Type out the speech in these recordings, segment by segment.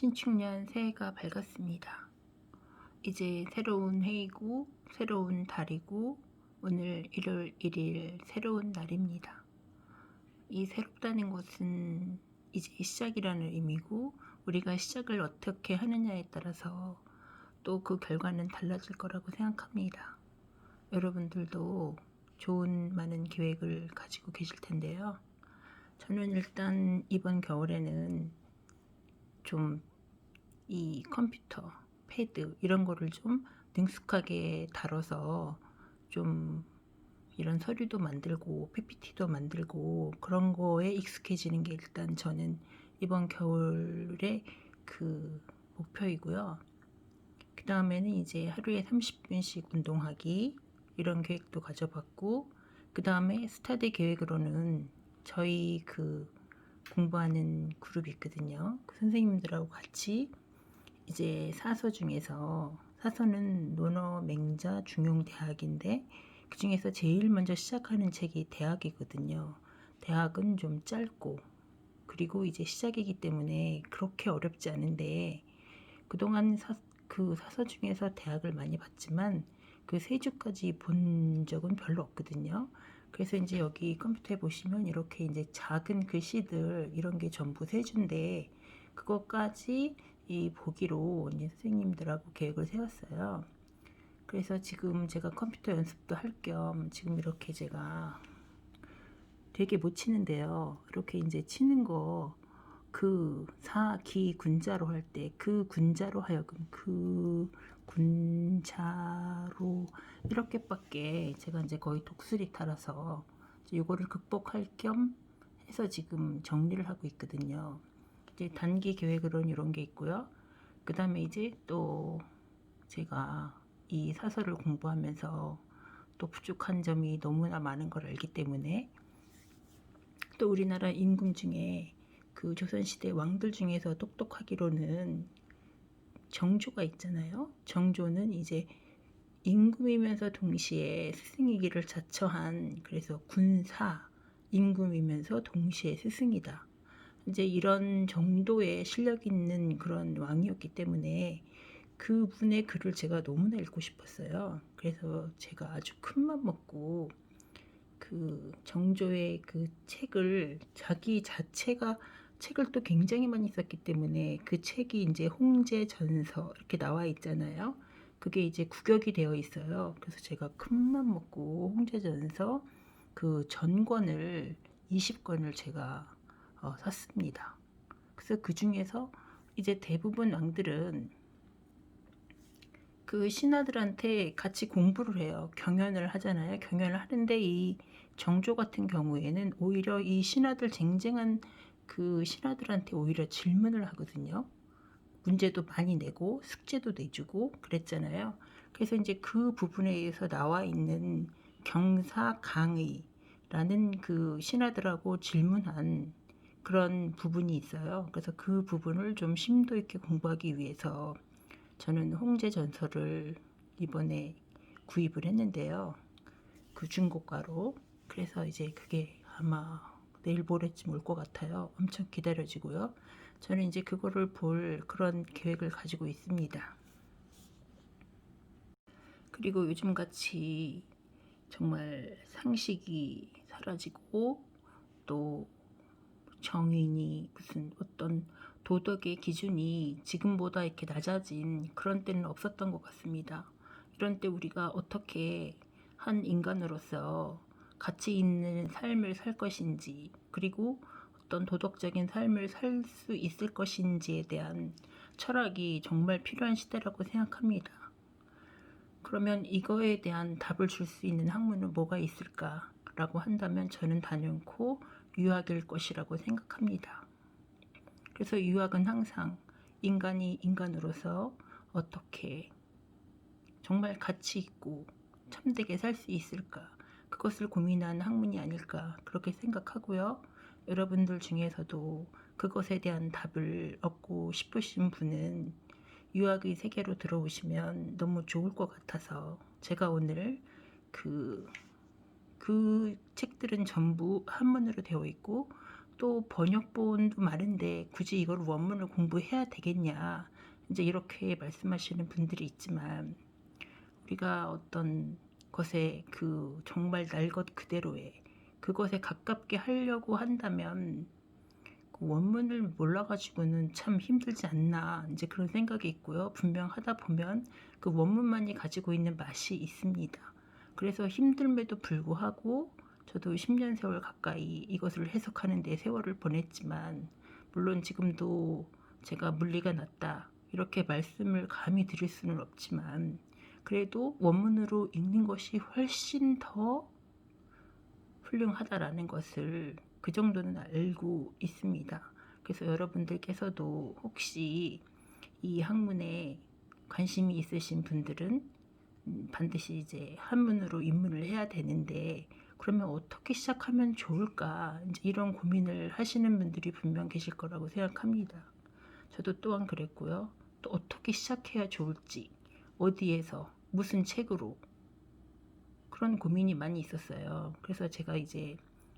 신축년 새해가 밝았습니다. 이제 새로운 해이고 새로운 달이고 오늘 1월 1일 새로운 날입니다. 이 새롭다는 것은 이제 시작이라는 의미고 우리가 시작을 어떻게 하느냐에 따라서 또 그 결과는 달라질 거라고 생각합니다. 여러분들도 좋은 많은 계획을 가지고 계실 텐데요. 저는 일단 이번 겨울에는 좀 이 컴퓨터, 패드 이런 거를 좀 능숙하게 다뤄서 좀 이런 서류도 만들고 PPT도 만들고 그런 거에 익숙해지는 게 일단 저는 이번 겨울의 그 목표이고요. 그 다음에는 이제 하루에 30분씩 운동하기 이런 계획도 가져봤고, 그 다음에 스터디 계획으로는 저희 그 공부하는 그룹이 있거든요. 그 선생님들하고 같이 이제 사서 중에서, 사서는 논어 맹자 중용 대학인데 그 중에서 제일 먼저 시작하는 책이 대학이거든요. 대학은 좀 짧고 그리고 이제 시작이기 때문에 그렇게 어렵지 않은데, 그동안 그 사서 중에서 대학을 많이 봤지만 그 세 주까지 본 적은 별로 없거든요. 그래서 이제 여기 컴퓨터에 보시면 이렇게 이제 작은 글씨들 이런 게 전부 세 주인데 그것까지 이 보기로 이제 선생님들하고 계획을 세웠어요. 그래서 지금 제가 컴퓨터 연습도 할 겸 지금 이렇게 제가 되게 못 치는데요. 이렇게 이제 치는 거 그 사기 군자로 할 때 그 군자로 하여금 그 군자로 이렇게밖에 제가 이제 거의 독수리 타라서 이거를 극복할 겸 해서 지금 정리를 하고 있거든요. 이제 단기 계획으로는 이런 게 있고요. 그 다음에 이제 또 제가 이 사설을 공부하면서 또 부족한 점이 너무나 많은 걸 알기 때문에, 또 우리나라 임금 중에 그 조선시대 왕들 중에서 똑똑하기로는 정조가 있잖아요. 정조는 이제 임금이면서 동시에 스승이기를 자처한, 그래서 군사 임금이면서 동시에 스승이다. 이제 이런 정도의 실력 있는 그런 왕이었기 때문에 그분의 글을 제가 너무나 읽고 싶었어요. 그래서 제가 아주 큰맘 먹고 그 정조의 그 책을, 자기 자체가 책을 또 굉장히 많이 썼기 때문에 그 책이 이제 홍제전서 이렇게 나와 있잖아요. 그게 이제 구격이 되어 있어요. 그래서 제가 큰맘 먹고 홍제전서 그 전권을 20권을 제가 샀습니다. 그래서 그 중에서 이제 대부분 왕들은 그 신하들한테 같이 공부를 해요. 경연을 하잖아요. 경연을 하는데 이 정조 같은 경우에는 오히려 이 신하들 쟁쟁한 그 신하들한테 오히려 질문을 하거든요. 문제도 많이 내고 숙제도 내주고 그랬잖아요. 그래서 이제 그 부분에 의해서 나와 있는 경사강의라는 그 신하들하고 질문한 그런 부분이 있어요. 그래서 그 부분을 좀 심도 있게 공부하기 위해서 저는 홍제전서를 이번에 구입을 했는데요. 그 중고가로. 그래서 이제 그게 아마 내일 모레쯤 올 것 같아요. 엄청 기다려지고요. 저는 이제 그거를 볼 그런 계획을 가지고 있습니다. 그리고 요즘같이 정말 상식이 사라지고 또 정의니 무슨 어떤 도덕의 기준이 지금보다 이렇게 낮아진 그런 때는 없었던 것 같습니다. 이런 때 우리가 어떻게 한 인간으로서 가치 있는 삶을 살 것인지, 그리고 어떤 도덕적인 삶을 살 수 있을 것인지에 대한 철학이 정말 필요한 시대라고 생각합니다. 그러면 이거에 대한 답을 줄 수 있는 학문은 뭐가 있을까라고 한다면 저는 단연코 유학일 것이라고 생각합니다. 그래서 유학은 항상 인간이 인간으로서 어떻게 정말 가치 있고 참되게 살 수 있을까, 그것을 고민하는 학문이 아닐까 그렇게 생각하고요. 여러분들 중에서도 그것에 대한 답을 얻고 싶으신 분은 유학의 세계로 들어오시면 너무 좋을 것 같아서 제가 오늘 그 책들은 전부 한문으로 되어 있고 또 번역본도 많은데 굳이 이걸 원문을 공부해야 되겠냐, 이제 이렇게 말씀하시는 분들이 있지만, 우리가 어떤 것에 정말 날 것 그대로의 그것에 가깝게 하려고 한다면 그 원문을 몰라가지고는 참 힘들지 않나, 이제 그런 생각이 있고요. 분명 하다 보면 그 원문만이 가지고 있는 맛이 있습니다. 그래서 힘듦에도 불구하고 저도 10년 세월 가까이 이것을 해석하는 데 세월을 보냈지만, 물론 지금도 제가 물리가 낫다 이렇게 말씀을 감히 드릴 수는 없지만, 그래도 원문으로 읽는 것이 훨씬 더 훌륭하다라는 것을 그 정도는 알고 있습니다. 그래서 여러분들께서도 혹시 이 학문에 관심이 있으신 분들은 반드시 이제 한문으로 입문을 해야 되는데, 그러면 어떻게 시작하면 좋을까, 이제 이런 고민을 하시는 분들이 분명 계실 거라고 생각합니다. 저도 또한 그랬고요. 또 어떻게 시작해야 좋을지, 어디에서, 무슨 책으로, 그런 고민이 많이 있었어요. 그래서 제가 이제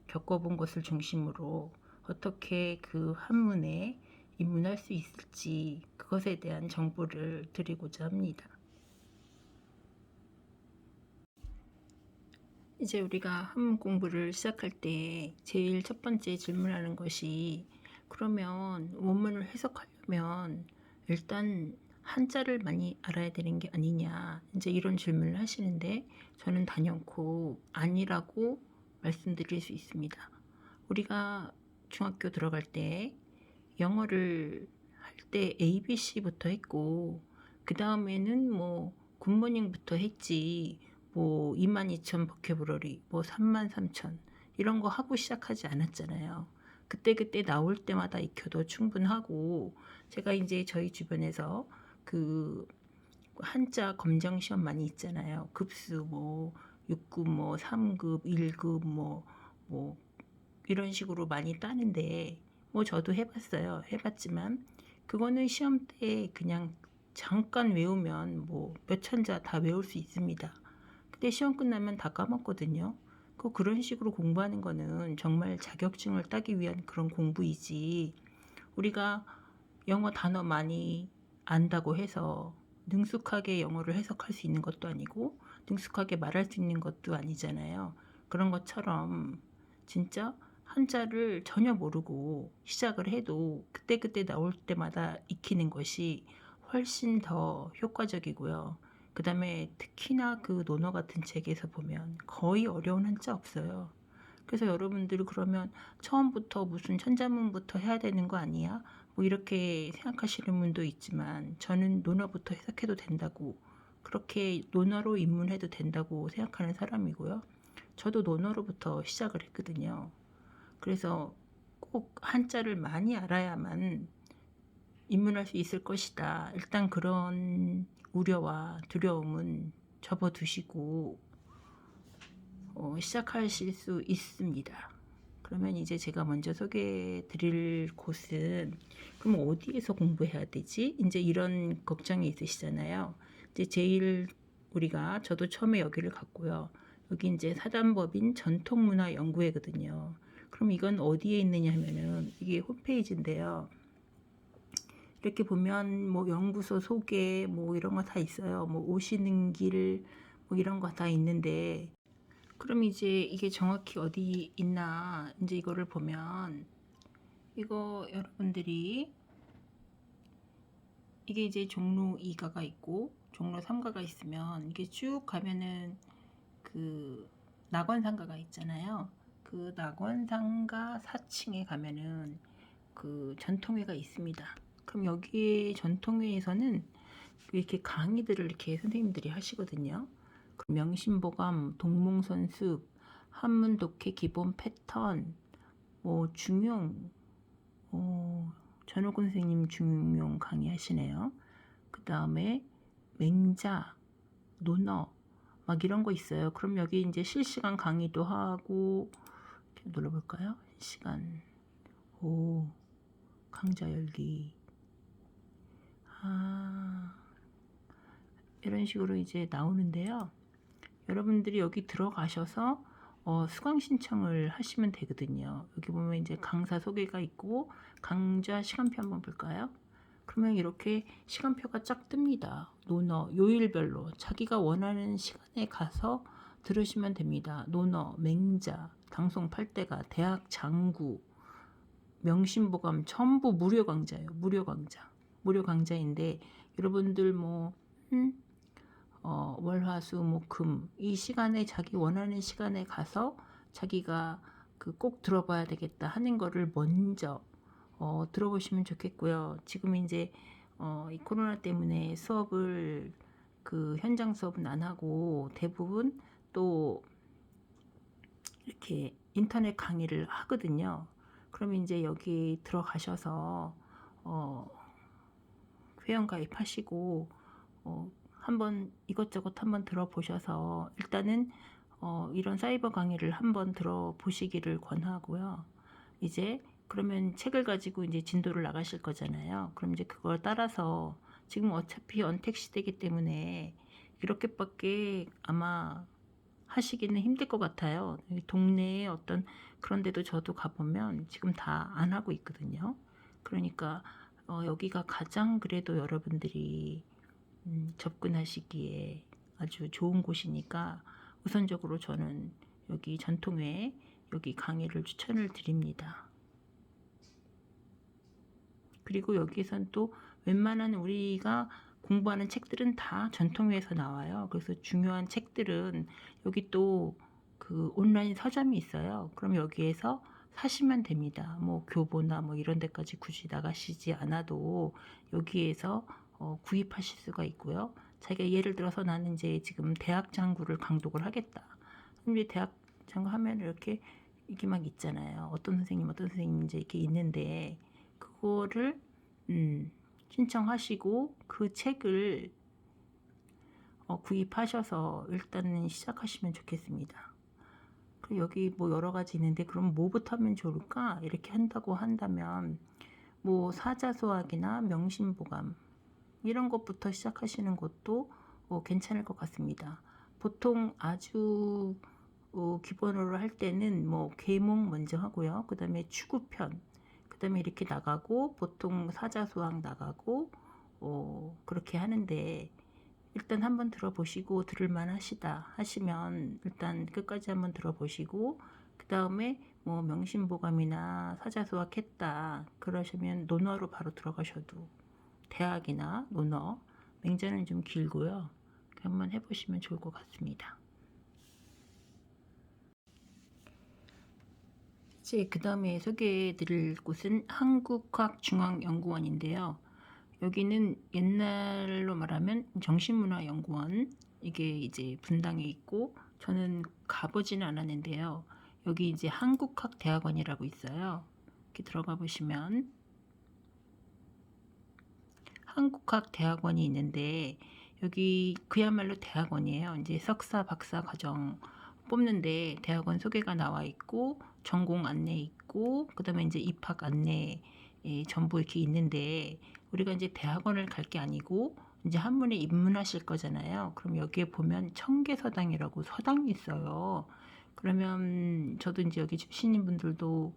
겪어본 것을 중심으로 어떻게 그 한문에 입문할 수 있을지, 그것에 대한 정보를 드리고자 합니다. 이제 우리가 한문 공부를 시작할 때 제일 첫 번째 질문하는 것이, 그러면 원문을 해석하려면 일단 한자를 많이 알아야 되는 게 아니냐, 이제 이런 질문을 하시는데, 저는 단연코 아니라고 말씀드릴 수 있습니다. 우리가 중학교 들어갈 때 영어를 할 때 ABC부터 했고, 그 다음에는 뭐 굿모닝부터 했지, 뭐 22,000 버케브러리, 뭐 33,000 이런 거 하고 시작하지 않았잖아요. 그때 나올 때마다 익혀도 충분하고, 제가 이제 저희 주변에서 그 한자 검정 시험 많이 있잖아요. 급수 뭐 6급 뭐 3급 1급 뭐 이런 식으로 많이 따는데, 뭐 저도 해봤어요. 해봤지만 그거는 시험 때 그냥 잠깐 외우면 뭐 몇 천자 다 외울 수 있습니다. 근데 시험 끝나면 다 까먹거든요. 그런 식으로 공부하는 거는 정말 자격증을 따기 위한 그런 공부이지, 우리가 영어 단어 많이 안다고 해서 능숙하게 영어를 해석할 수 있는 것도 아니고 능숙하게 말할 수 있는 것도 아니잖아요. 그런 것처럼 진짜 한자를 전혀 모르고 시작을 해도 그때 나올 때마다 익히는 것이 훨씬 더 효과적이고요. 그 다음에 특히나 그 논어 같은 책에서 보면 거의 어려운 한자 없어요. 그래서 여러분들이 그러면 처음부터 무슨 천자문부터 해야 되는 거 아니야? 뭐 이렇게 생각하시는 분도 있지만, 저는 논어부터 해석해도 된다고, 그렇게 논어로 입문해도 된다고 생각하는 사람이고요. 저도 논어로부터 시작을 했거든요. 그래서 꼭 한자를 많이 알아야만 입문할 수 있을 것이다, 일단 그런 우려와 두려움은 접어두시고 시작하실 수 있습니다. 그러면 이제 제가 먼저 소개해 드릴 곳은, 그럼 어디에서 공부해야 되지? 이제 이런 걱정이 있으시잖아요. 이제 제일 저도 처음에 여기를 갔고요. 여기 이제 사단법인 전통문화연구회거든요. 그럼 이건 어디에 있느냐 하면은, 이게 홈페이지인데요. 이렇게 보면 뭐 연구소 소개 뭐 이런 거 다 있어요. 뭐 오시는 길 뭐 이런 거 다 있는데, 그럼 이제 이게 정확히 어디 있나, 이제 이거를 보면, 이거 여러분들이 이게 이제 종로 2가가 있고 종로 3가가 있으면, 이게 쭉 가면은 그 낙원상가가 있잖아요. 그 낙원상가 4층에 가면은 그 전통회가 있습니다. 그럼 여기 전통회에서는 이렇게 강의들을 이렇게 선생님들이 하시거든요. 명심보감, 동몽선습, 한문 독해 기본 패턴, 뭐 중용, 전호근 선생님 중용 강의하시네요. 그 다음에 맹자, 논어 막 이런 거 있어요. 그럼 여기 이제 실시간 강의도 하고, 이렇게 눌러볼까요? 실시간, 강좌 열기, 이런 식으로 이제 나오는데요. 여러분들이 여기 들어가셔서 수강 신청을 하시면 되거든요. 여기 보면 이제 강사 소개가 있고 강좌 시간표 한번 볼까요? 그러면 이렇게 시간표가 쫙 뜹니다. 논어 요일별로 자기가 원하는 시간에 가서 들으시면 됩니다. 논어, 맹자, 방송 8대가, 대학 장구, 명심보감 전부 무료 강좌예요. 무료 강좌. 무료 강좌인데 여러분들 월화수목금 이 시간에 자기 원하는 시간에 가서 자기가 그 꼭 들어봐야 되겠다 하는 거를 먼저 들어보시면 좋겠고요. 지금 이제 이 코로나 때문에 수업을 그 현장 수업은 안 하고 대부분 또 이렇게 인터넷 강의를 하거든요. 그럼 이제 여기 들어가셔서 회원 가입하시고 한번 이것저것 한번 들어보셔서 일단은 이런 사이버 강의를 한번 들어보시기를 권하고요. 이제 그러면 책을 가지고 이제 진도를 나가실 거잖아요. 그럼 이제 그걸 따라서 지금 어차피 언택 시대이기 때문에 이렇게밖에 아마 하시기는 힘들 것 같아요. 동네에 어떤 그런 데도 저도 가보면 지금 다 안 하고 있거든요. 그러니까 여기가 가장 그래도 여러분들이 접근하시기에 아주 좋은 곳이니까 우선적으로 저는 여기 전통회 여기 강의를 추천을 드립니다. 그리고 여기선 또 웬만한 우리가 공부하는 책들은 다 전통회에서 나와요. 그래서 중요한 책들은 여기 또 그 온라인 서점이 있어요. 그럼 여기에서 사시면 됩니다. 뭐 교보나 뭐 이런 데까지 굳이 나가시지 않아도 여기에서 구입하실 수가 있고요. 자기가 예를 들어서 나는 이제 지금 대학 장구를 강독을 하겠다. 근데 대학 장구 하면 이렇게 이게 막 있잖아요. 어떤 선생님 이제 이렇게 있는데 그거를 신청하시고 그 책을 구입하셔서 일단은 시작하시면 좋겠습니다. 그리고 여기 뭐 여러 가지 있는데 그럼 뭐부터 하면 좋을까? 이렇게 한다고 한다면 뭐 사자소학이나 명심보감 이런 것부터 시작하시는 것도 괜찮을 것 같습니다. 보통 아주 기본으로 할 때는 뭐 계몽 먼저 하고요. 그 다음에 추구편, 그 다음에 이렇게 나가고 보통 사자수학 나가고 그렇게 하는데 일단 한번 들어보시고 들을만 하시다 하시면 일단 끝까지 한번 들어보시고 그 다음에 뭐 명심보감이나 사자수학 했다 그러시면 논어로 바로 들어가셔도 대학이나 논어 맹자는 좀 길고요. 한번 해보시면 좋을 것 같습니다. 이제 그 다음에 소개해 드릴 곳은 한국학중앙연구원인데요. 여기는 옛날로 말하면 정신문화연구원 이게 이제 분당에 있고 저는 가보지는 않았는데요. 여기 이제 한국학대학원이라고 있어요. 이렇게 들어가 보시면 한국학대학원이 있는데 여기 그야말로 대학원이에요. 이제 석사, 박사 과정 뽑는데 대학원 소개가 나와 있고 전공 안내 있고 그다음에 이제 입학 안내 전부 이렇게 있는데 우리가 이제 대학원을 갈 게 아니고 이제 한문에 입문하실 거잖아요. 그럼 여기에 보면 청계서당이라고 서당이 있어요. 그러면 저도 이제 여기 출신인 분들도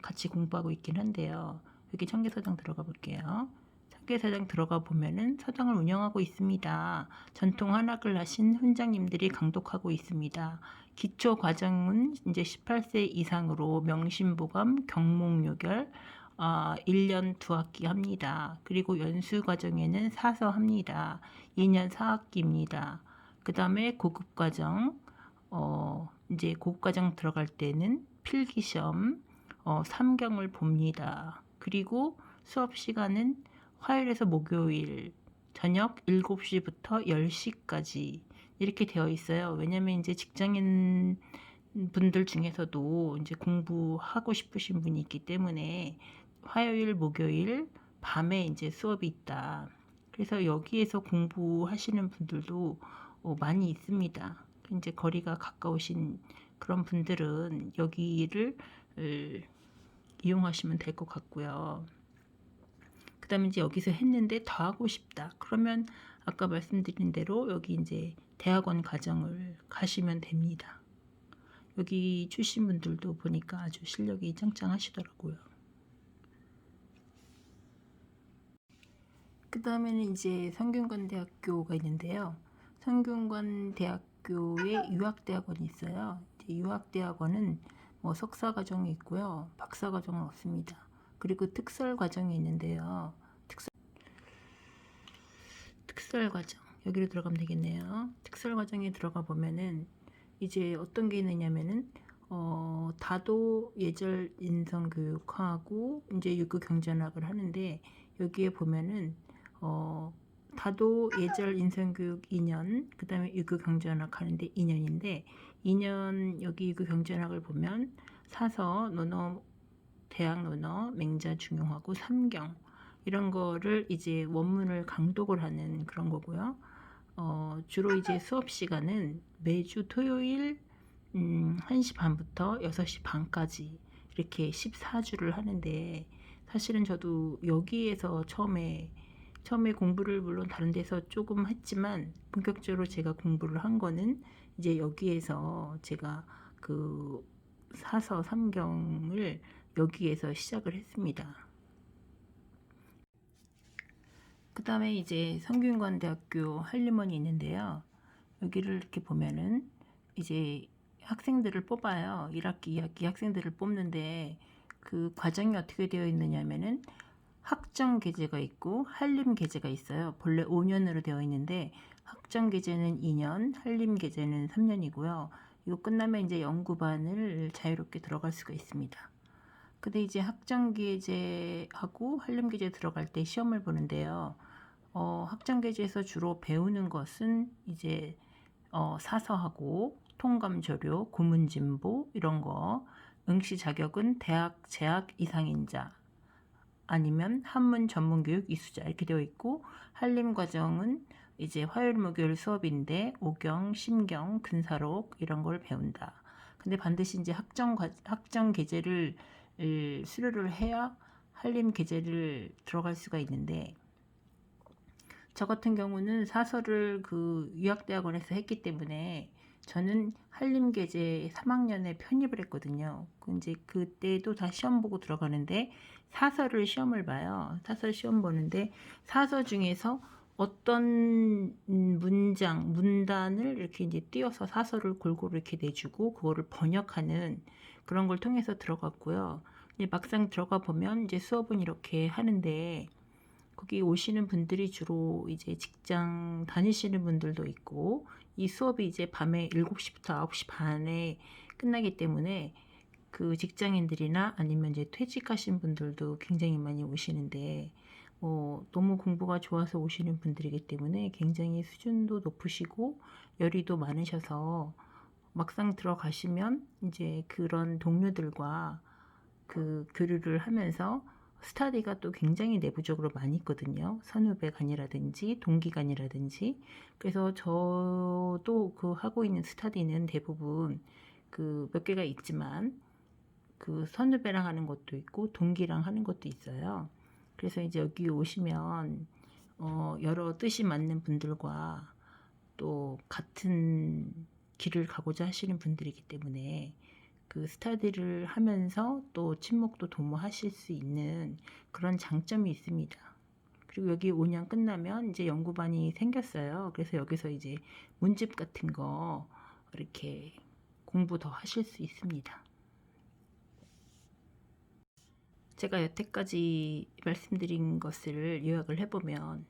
같이 공부하고 있긴 한데요. 여기 청계서당 들어가 볼게요. 청계서당 들어가 보면은 서당을 운영하고 있습니다. 전통 한학을 하신 훈장님들이 강독하고 있습니다. 기초 과정은 이제 18세 이상으로 명심보감, 경목요결 1년 2학기 합니다. 그리고 연수 과정에는 사서 합니다. 2년 4학기입니다. 그 다음에 고급 과정 이제 고급 과정 들어갈 때는 필기시험 3경을 봅니다. 그리고 수업 시간은 화요일에서 목요일 저녁 7시부터 10시까지 이렇게 되어 있어요. 왜냐면 이제 직장인 분들 중에서도 이제 공부하고 싶으신 분이 있기 때문에 화요일, 목요일 밤에 이제 수업이 있다. 그래서 여기에서 공부하시는 분들도 많이 있습니다. 이제 거리가 가까우신 그런 분들은 여기를 이용하시면 될 것 같고요. 그 다음에 이제 여기서 했는데 더 하고 싶다. 그러면 아까 말씀드린 대로 여기 이제 대학원 과정을 가시면 됩니다. 여기 출신 분들도 보니까 아주 실력이 짱짱하시더라고요. 그 다음에는 이제 성균관대학교가 있는데요. 성균관대학교에 유학대학원이 있어요. 유학대학원은 뭐 석사과정이 있고요. 박사과정은 없습니다. 그리고 특설과정이 있는데요. 특설과정 여기로 들어가면 되겠네요. 특설과정에 들어가 보면은 이제 어떤 게 있느냐면은 다도 예절 인성 교육하고 이제 유교 경전학을 하는데 여기에 보면은 다도 예절 인성 교육 2년, 그 다음에 유교 경전학 하는데 2년인데 2년 여기 유교 경전학을 보면 사서, 논어, 대학 논어, 맹자 중용하고 삼경 이런 거를 이제 원문을 강독을 하는 그런 거고요. 주로 이제 수업 시간은 매주 토요일 1시 반부터 6시 반까지 이렇게 14주를 하는데 사실은 저도 여기에서 처음에 공부를 물론 다른 데서 조금 했지만 본격적으로 제가 공부를 한 거는 이제 여기에서 제가 그 사서 삼경을 여기에서 시작을 했습니다. 그 다음에 이제 성균관대학교 한림원이 있는데요. 여기를 이렇게 보면은 이제 학생들을 뽑아요. 1학기, 2학기 학생들을 뽑는데 그 과정이 어떻게 되어 있느냐면은 학정 계제가 있고 한림 계제가 있어요. 본래 5년으로 되어 있는데 학정 계제는 2년, 한림 계제는 3년이고요. 이거 끝나면 이제 연구반을 자유롭게 들어갈 수가 있습니다. 근데 이제 학정 계제하고 한림 계제 들어갈 때 시험을 보는데요. 학정 계제에서 주로 배우는 것은 이제 사서하고 통감 조료, 고문 진보 이런 거. 응시 자격은 대학 재학 이상인자 아니면 한문 전문교육 이수자 이렇게 되어 있고 한림 과정은 이제 화요일 목요일 수업인데 오경, 심경, 근사록 이런 걸 배운다. 근데 반드시 이제 학정 계제를 수료를 해야 한림 계제를 들어갈 수가 있는데 저 같은 경우는 사설을 그 유학대학원에서 했기 때문에 저는 한림계제 3학년에 편입을 했거든요. 이제 그때도 다 시험 보고 들어가는데 사설을 시험을 봐요. 사설 시험 보는데 사설 중에서 어떤 문장, 문단을 이렇게 이제 띄어서 사설을 골고루 이렇게 내주고 그거를 번역하는 그런 걸 통해서 들어갔고요. 막상 들어가 보면 이제 수업은 이렇게 하는데 거기 오시는 분들이 주로 이제 직장 다니시는 분들도 있고 이 수업이 이제 밤에 7시부터 9시 반에 끝나기 때문에 그 직장인들이나 아니면 이제 퇴직하신 분들도 굉장히 많이 오시는데 너무 공부가 좋아서 오시는 분들이기 때문에 굉장히 수준도 높으시고 열의도 많으셔서 막상 들어가시면 이제 그런 동료들과 그 교류를 하면서 스터디가 또 굉장히 내부적으로 많이 있거든요. 선후배간이라든지 동기간이라든지. 그래서 저도 그 하고 있는 스터디는 대부분 그 몇 개가 있지만 그 선후배랑 하는 것도 있고 동기랑 하는 것도 있어요. 그래서 이제 여기 오시면 여러 뜻이 맞는 분들과 또 같은 길을 가고자 하시는 분들이기 때문에 그 스터디를 하면서 또 친목도 도모하실 수 있는 그런 장점이 있습니다. 그리고 여기 5년 끝나면 이제 연구반이 생겼어요. 그래서 여기서 이제 문집 같은 거 이렇게 공부 더 하실 수 있습니다. 제가 여태까지 말씀드린 것을 요약을 해보면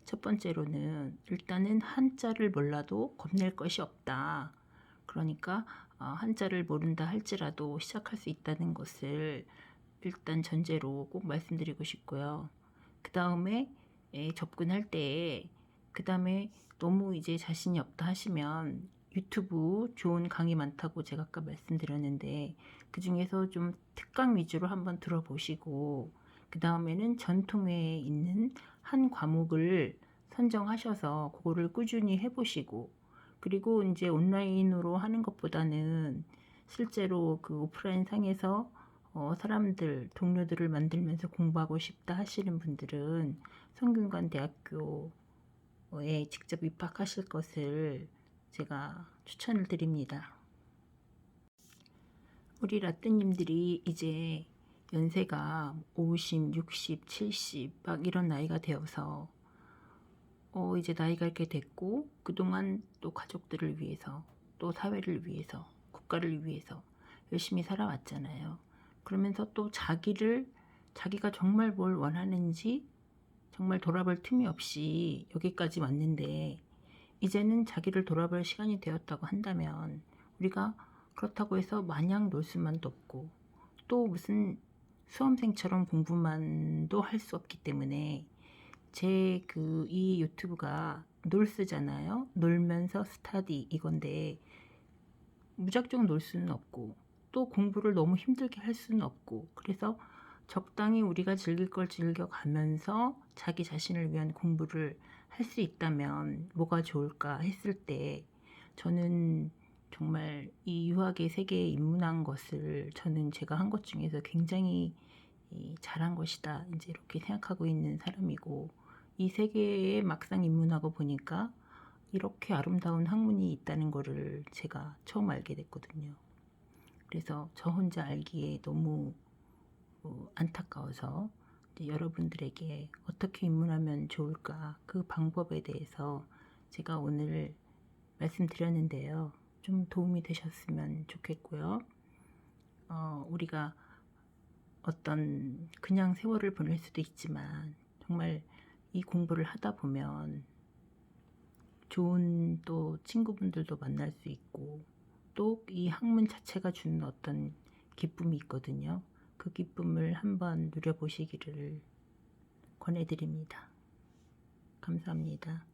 첫 번째로는 일단은 한자를 몰라도 겁낼 것이 없다. 그러니까 한자를 모른다 할지라도 시작할 수 있다는 것을 일단 전제로 꼭 말씀드리고 싶고요. 그 다음에 접근할 때 그 다음에 너무 이제 자신이 없다 하시면 유튜브 좋은 강의 많다고 제가 아까 말씀드렸는데 그 중에서 좀 특강 위주로 한번 들어보시고 그 다음에는 전통회에 있는 한 과목을 선정하셔서 그거를 꾸준히 해보시고 그리고 이제 온라인으로 하는 것보다는 실제로 그 오프라인 상에서 사람들, 동료들을 만들면서 공부하고 싶다 하시는 분들은 성균관대학교에 직접 입학하실 것을 제가 추천을 드립니다. 우리 라떼님들이 이제 연세가 50, 60, 70 막 이런 나이가 되어서 이제 나이가 이렇게 됐고 그동안 또 가족들을 위해서 또 사회를 위해서 국가를 위해서 열심히 살아왔잖아요. 그러면서 또 자기가 정말 뭘 원하는지 정말 돌아볼 틈이 없이 여기까지 왔는데 이제는 자기를 돌아볼 시간이 되었다고 한다면 우리가 그렇다고 해서 마냥 놀 수만도 없고 또 무슨 수험생처럼 공부만도 할 수 없기 때문에 제 이 유튜브가 놀스잖아요. 놀면서 스타디 이건데 무작정 놀 수는 없고 또 공부를 너무 힘들게 할 수는 없고 그래서 적당히 우리가 즐길 걸 즐겨가면서 자기 자신을 위한 공부를 할 수 있다면 뭐가 좋을까 했을 때 저는 정말 이 유학의 세계에 입문한 것을 저는 제가 한 것 중에서 굉장히 잘한 것이다 이제 이렇게 생각하고 있는 사람이고 이 세계에 막상 입문하고 보니까 이렇게 아름다운 학문이 있다는 거를 제가 처음 알게 됐거든요. 그래서 저 혼자 알기에 너무 안타까워서 여러분들에게 어떻게 입문하면 좋을까 그 방법에 대해서 제가 오늘 말씀드렸는데요. 좀 도움이 되셨으면 좋겠고요. 우리가 어떤 그냥 세월을 보낼 수도 있지만 정말 이 공부를 하다 보면 좋은 또 친구분들도 만날 수 있고 또 이 학문 자체가 주는 어떤 기쁨이 있거든요. 그 기쁨을 한번 누려보시기를 권해드립니다. 감사합니다.